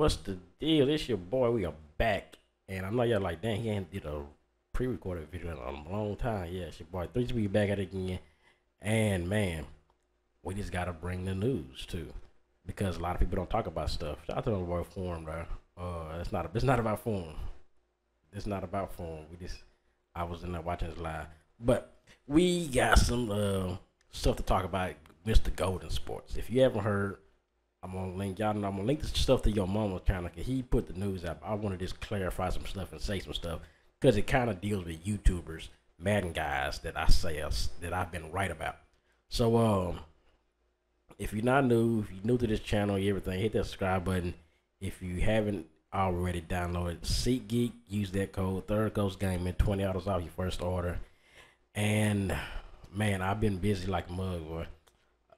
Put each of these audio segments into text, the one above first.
What's the deal? It's your boy. We are back. And I know y'all like, dang, he ain't did a pre-recorded video in a long time. Yeah, it's your boy 3 back at it again. And man, we just gotta bring the news too. Because a lot of people don't talk about stuff. Shout out to the boy Form, bro. It's not about Form. It's not about Form. I was in there watching this live. But we got some stuff to talk about, Mr. Goldensports. If you haven't heard, I'm gonna link y'all know I'm gonna link this stuff to your mama's channel, cause he put the news up. I wanna just clarify some stuff and say some stuff, cause it kind of deals with YouTubers, Madden guys that that I've been right about. So if you're not new, if you're new to this channel, everything, hit that subscribe button. If you haven't already downloaded SeatGeek, use that code Third Coast Gaming, $20 off your first order. And man, I've been busy like a mug, boy.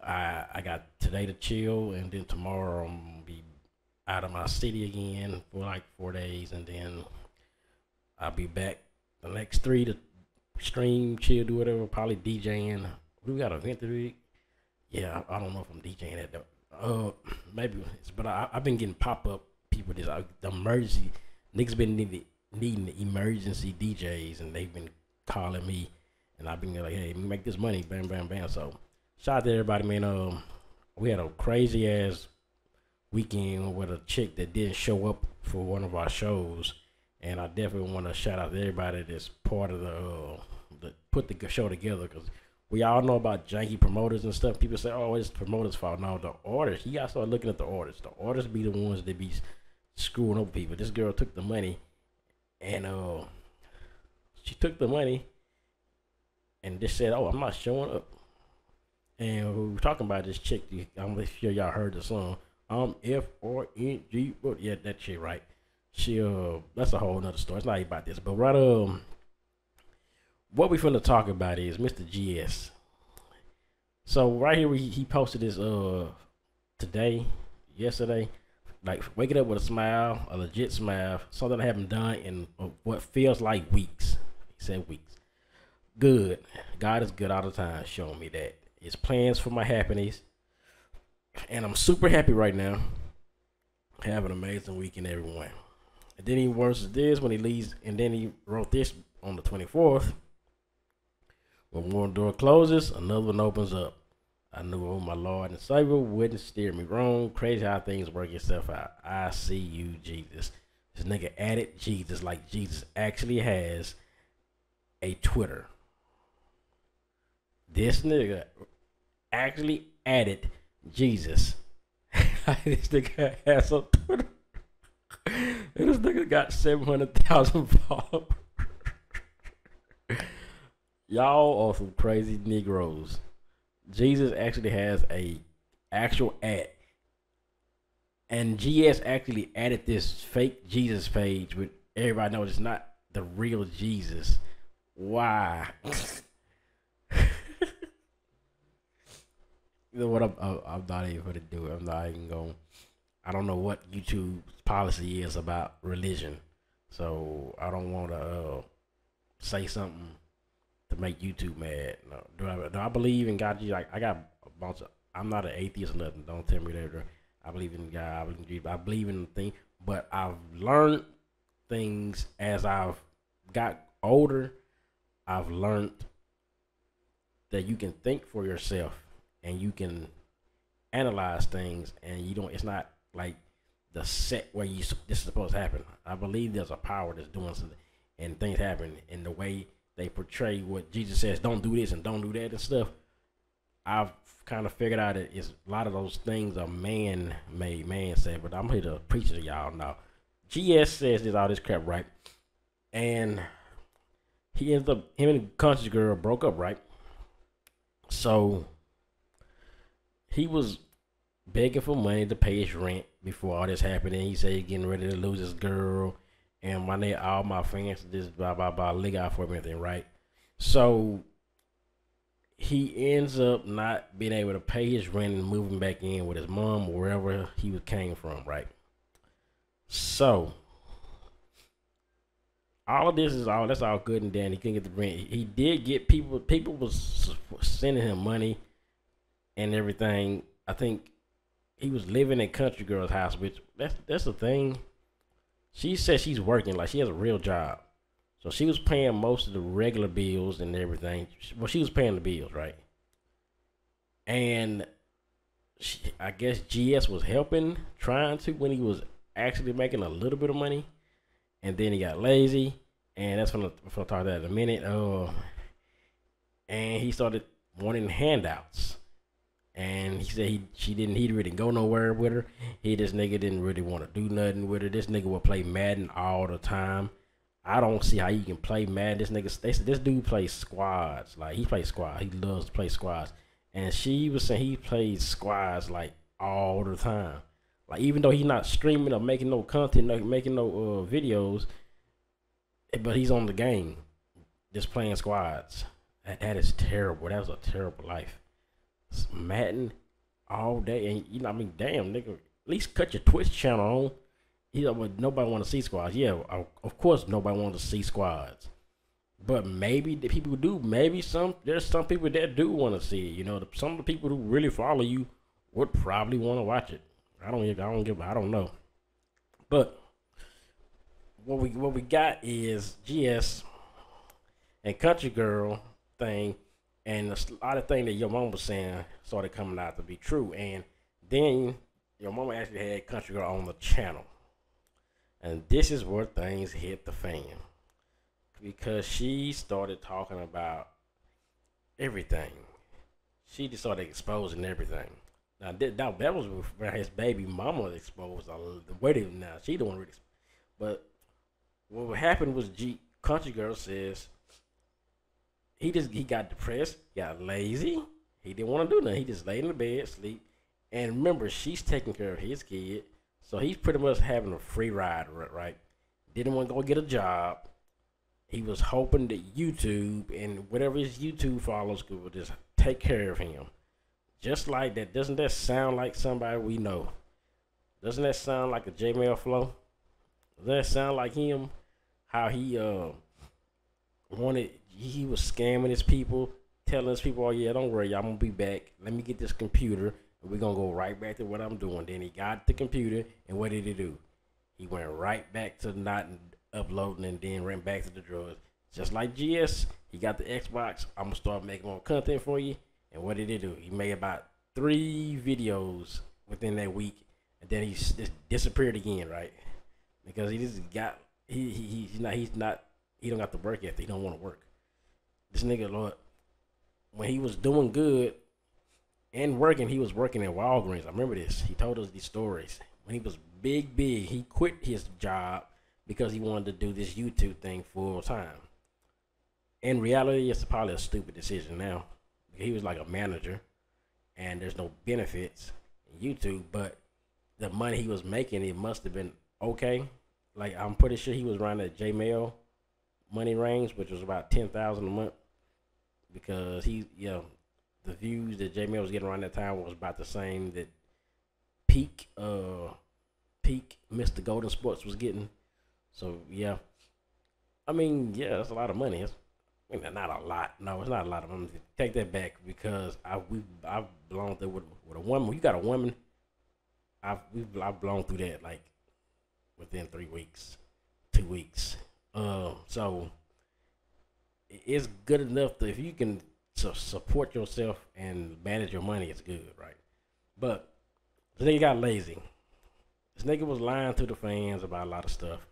I got today to chill, and then tomorrow I'm gonna be out of my city again for like 4 days, and then I'll be back the next 3 to stream, chill, do whatever, probably DJing. We got an event this week. Yeah, I don't know if I'm DJing that though. Maybe, but I've been getting pop-up people. The emergency niggas been needing emergency DJs, and they've been calling me, and I've been like, hey, make this money, bam, bam, bam. So shout out to everybody, man. We had a crazy ass weekend with a chick that didn't show up for one of our shows, and I definitely want to shout out to everybody that's part of the put the show together, because we all know about janky promoters and stuff. People say, oh, it's the promoters' fault. No, the orders. You gotta start looking at the orders. The orders be the ones that be screwing over people. This girl took the money, and she took the money and just said, oh, I'm not showing up. And we were talking about this chick. I'm sure y'all heard the song. F-R-N-G. Yeah, that shit, right? She that's a whole nother story. It's not about this, but right what we finna talk about is Mr. GS. So right here, he posted this yesterday, like waking up with a smile, a legit smile, something I haven't done in what feels like weeks. He said weeks. Good. God is good all the time, showing me that. His plans for my happiness, and I'm super happy right now. Have an amazing weekend, everyone. And then he works this when he leaves, and then he wrote this on the 24th. When one door closes, another one opens up. I knew, oh my Lord and Savior wouldn't steer me wrong. Crazy how things work itself out. I see you, Jesus. This nigga added Jesus like Jesus actually has a Twitter. This nigga actually added Jesus. This nigga has a Twitter. And this nigga got 700,000 followers. Y'all are some crazy Negroes. Jesus actually has a actual ad. And GS actually added this fake Jesus page, with everybody knows it's not the real Jesus. Why? You know what? I'm not even gonna do it. I'm not even going. I don't know what YouTube's policy is about religion, so I don't want to say something to make YouTube mad. No, do I believe in God? Like, I got a bunch of. I'm not an atheist or nothing. Don't tell me that. I believe in God. I believe in Jesus. I believe in things, but I've learned things as I've got older. I've learned that you can think for yourself, and you can analyze things, and you don't. It's not like the set way this is supposed to happen. I believe there's a power that's doing something, and things happen in the way they portray what Jesus says. Don't do this and don't do that and stuff. I've kind of figured out that it's a lot of those things are man-made, man said. But I'm here to preach it to y'all now. GS says all this crap, right? And he ends up, him and the country girl broke up, right? So he was begging for money to pay his rent before all this happened, and he said he's getting ready to lose his girl, and all my fans just blah blah blah, look out for everything, right? So he ends up not being able to pay his rent and moving back in with his mom or wherever he came from, right? So all of this is that's all good and dandy. He couldn't get the rent. He did get people was sending him money and everything. I think he was living in country girl's house, which that's the thing. She said she's working, like she has a real job. So she was paying most of the regular bills and everything. Well, she was paying the bills, right? And I guess GS was helping, trying to, when he was actually making a little bit of money. And then he got lazy. And that's when I'll talk about that in a minute. And he started wanting handouts. And he said he didn't go nowhere with her. This nigga didn't really want to do nothing with her. This nigga would play Madden all the time. I don't see how you can play Madden. This dude plays squads. Like, he plays squads. He loves to play squads. And she was saying he plays squads like all the time. Like, even though he's not streaming or making no content, making no videos, but he's on the game, just playing squads. That is terrible. That was a terrible life. Madden all day, and you know, I mean, damn, nigga, at least cut your Twitch channel on. You know, but nobody want to see squads. Yeah, of course, nobody wants to see squads. But maybe the people do. Maybe there's some people that do want to see it. You know, some of the people who really follow you would probably want to watch it. I don't know. But what we got is GS and Country Girl thing. And a lot of things that your mom was saying started coming out to be true. And then your mama actually had Country Girl on the channel. And this is where things hit the fan. Because she started talking about everything. She just started exposing everything. Now that was where his baby mama exposed the wedding. Now she don't really. But what happened was Country Girl says he got depressed, got lazy. He didn't want to do nothing. He just laid in the bed, sleep. And remember, she's taking care of his kid. So he's pretty much having a free ride, right? Didn't want to go get a job. He was hoping that YouTube and whatever his YouTube followers would just take care of him. Just like that. Doesn't that sound like somebody we know? Doesn't that sound like a J-Mail flow? Doesn't that sound like him? How he he was scamming his people, telling his people, oh yeah, don't worry, I'm gonna be back. Let me get this computer and we're gonna go right back to what I'm doing. Then he got the computer, and what did he do? He went right back to not uploading and then ran back to the drugs. Just like GS, he got the Xbox. I'm gonna start making more content for you. And what did he do? He made about 3 videos within that week, and then he just disappeared again, right? Because he just got he don't got the work ethic. He don't want to work. This nigga, Lord, when he was doing good and working, he was working at Walgreens. I remember this. He told us these stories. When he was big, he quit his job because he wanted to do this YouTube thing full time. In reality, it's probably a stupid decision now. He was like a manager, and there's no benefits in YouTube, but the money he was making, it must have been okay. Like, I'm pretty sure he was around that J-Mail money range, which was about $10,000 a month, because the views that J-Mail was getting around that time was about the same that peak Mr. Goldensports was getting. So yeah, I mean, yeah, that's a lot of money. Not a lot. No, it's not a lot of money. Take that back, because I've blown through with a woman. You got a woman. I've blown through that like within 3 weeks, 2 weeks. So it's good enough that if you can support yourself and manage your money, it's good, right? But this nigga got lazy. This nigga was lying to the fans about a lot of stuff.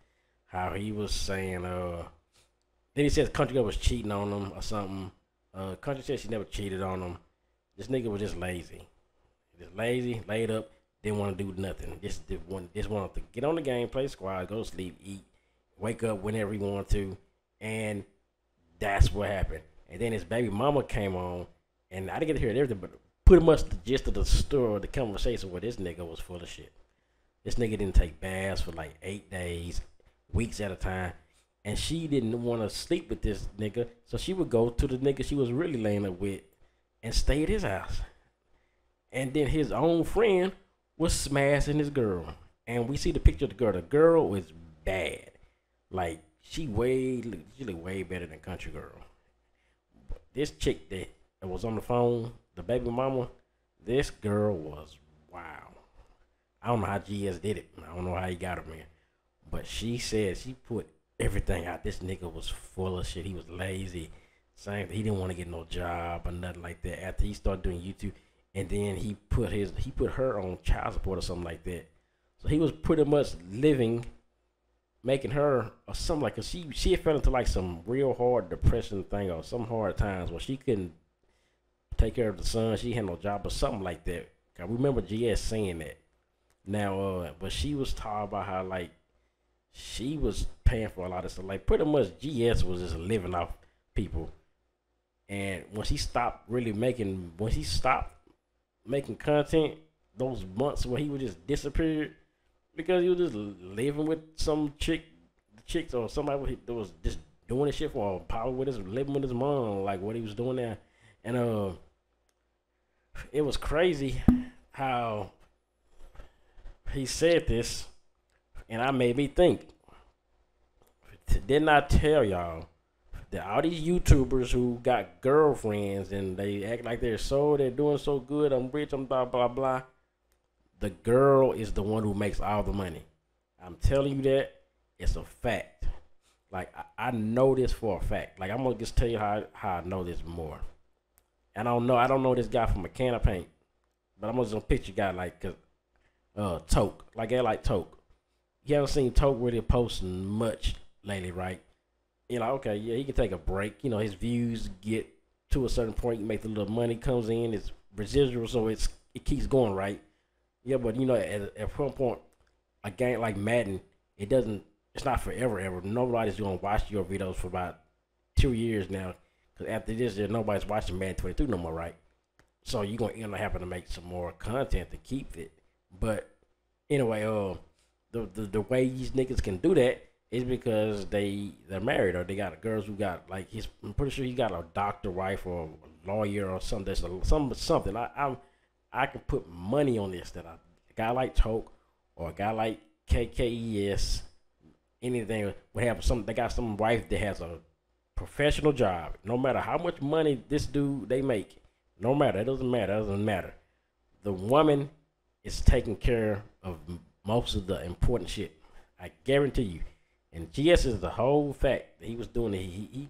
How he was saying, then he said Country Girl was cheating on him or something. Country said she never cheated on him. This nigga was just lazy. Just lazy, laid up, didn't want to do nothing. Just wanted to get on the game, play squad, go to sleep, eat, wake up whenever he wanted to, and that's what happened. And then his baby mama came on, and I didn't get to hear everything, but pretty much the gist of the story, the conversation with this nigga was full of shit. This nigga didn't take baths for like 8 days, weeks at a time, and she didn't want to sleep with this nigga, so she would go to the nigga she was really laying up with and stay at his house. And then his own friend was smashing his girl, and we see the picture of the girl. The girl was bad. Like, she looked way better than Country Girl. But this chick that was on the phone, the baby mama, this girl was wow. don't know how GS did it. I don't know how he got him in. But she said she put everything out. This nigga was full of shit. He was lazy. Saying he didn't want to get no job or nothing like that. After he started doing YouTube, and then he put her on child support or something like that. So he was pretty much living, making her or something like, cause she fell into like some real hard depression thing or some hard times where she couldn't take care of the son. She had no job or something like that. I remember GS saying that. Now, but she was talking about how like she was paying for a lot of stuff. Like pretty much GS was just living off people. And when she stopped making content, those months where he would just disappear because he was just living with some chicks or somebody that was just doing this shit for probably living with his mom, like what he was doing there. And it was crazy how he said this, and I made me think. Didn't I tell y'all that all these YouTubers who got girlfriends and they act like they're doing so good, I'm rich, I'm blah blah blah. The girl is the one who makes all the money. I'm telling you that. It's a fact. Like I know this for a fact. Like I'm gonna just tell you how I know this more. I don't know this guy from a can of paint, but I'm just gonna picture a guy like Toke. Like I like Toke. You haven't seen Toke really posting much lately, right? You're like, okay, yeah, he can take a break. You know, his views get to a certain point, you make the little money comes in, it's residual, so it keeps going, right? Yeah, but you know, at one point, a game like Madden, it's not forever ever. Nobody's gonna watch your videos for about 2 years now, because after this, nobody's watching Madden 22 no more, right? So you're gonna end up having to make some more content to keep it. But anyway, the way these niggas can do that is because they're married or they got girls who got like I'm pretty sure he got a doctor wife or a lawyer or something. Something. I can put money on this that a guy like Toke or a guy like KKES, anything would have they got some wife that has a professional job. No matter how much money this dude they make, no matter, it doesn't matter. The woman is taking care of most of the important shit. I guarantee you. And GS is the whole fact that he was doing it.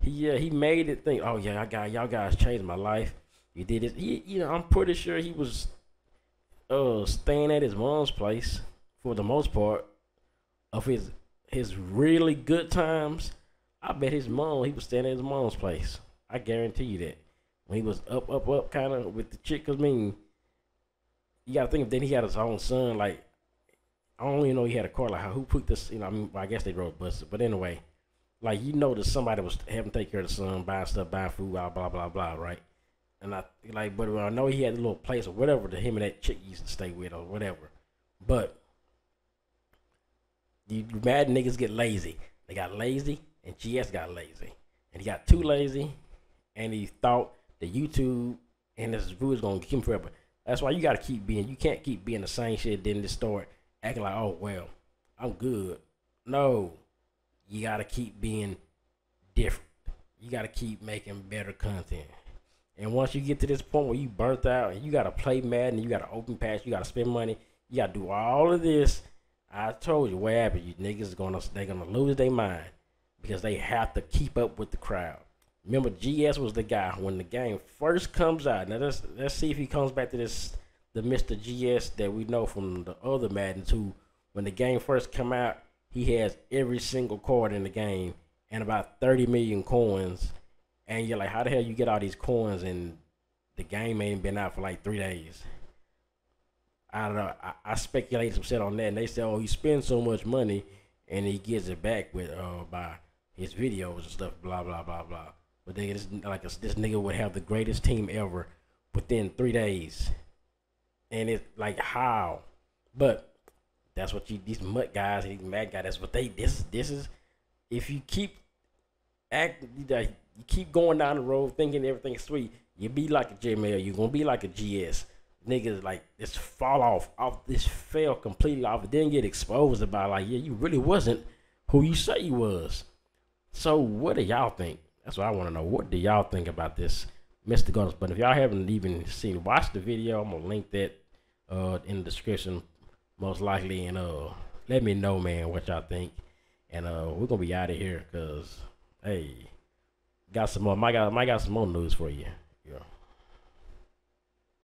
He made it think, oh yeah, y'all guys changed my life. You did it. I'm pretty sure he was staying at his mom's place for the most part of his really good times. I bet he was staying at his mom's place. I guarantee you that. When he was up kind of with the chick, cause I mean, you gotta think, then he had his own son, like, I don't even know he had a car. Like, who put this? I mean, I guess they rode buses. But anyway, like, that somebody was having to take care of the son, buying stuff, buying food, blah blah blah, right? And but I know he had a little place or whatever that him and that chick used to stay with or whatever. But you mad niggas get lazy. They got lazy, and GS got lazy, and he got too lazy, and he thought that YouTube and his views gonna keep him forever. That's why you gotta you can't keep being the same shit. Then just start acting like, oh well, I'm good. No, you gotta keep being different. You gotta keep making better content. And once you get to this point where you burnt out and you gotta play Madden, you gotta open patch, you gotta spend money, you gotta do all of this. I told you what happened. You niggas they're gonna lose their mind because they have to keep up with the crowd. Remember, GS was the guy when the game first comes out. Now let's see if he comes back to the Mr. GS that we know from the other Maddens, who when the game first come out, he has every single card in the game and about 30 million coins. And you're like, how the hell you get all these coins and the game ain't been out for like 3 days? I don't know. I speculated some shit on that, and they said, oh, he spends so much money and he gets it back with by his videos and stuff, blah blah blah blah. But this nigga would have the greatest team ever within 3 days, and it's like, how? But that's what these mud guys, these mad guys, that's what this is. If you keep you keep going down the road thinking everything's sweet, you be like a JML, you're gonna be like a GS. Niggas like this this fell completely off. It didn't get exposed about like, yeah, you really wasn't who you say you was. So what do y'all think? That's what I want to know. What do y'all think about this, Mr. Goldensports? But if y'all haven't even watched the video, I'm gonna link that in the description. most likely, and let me know, man, what y'all think. And we're gonna be out of here, cause hey, got some more. Might got some more news for you. Yeah.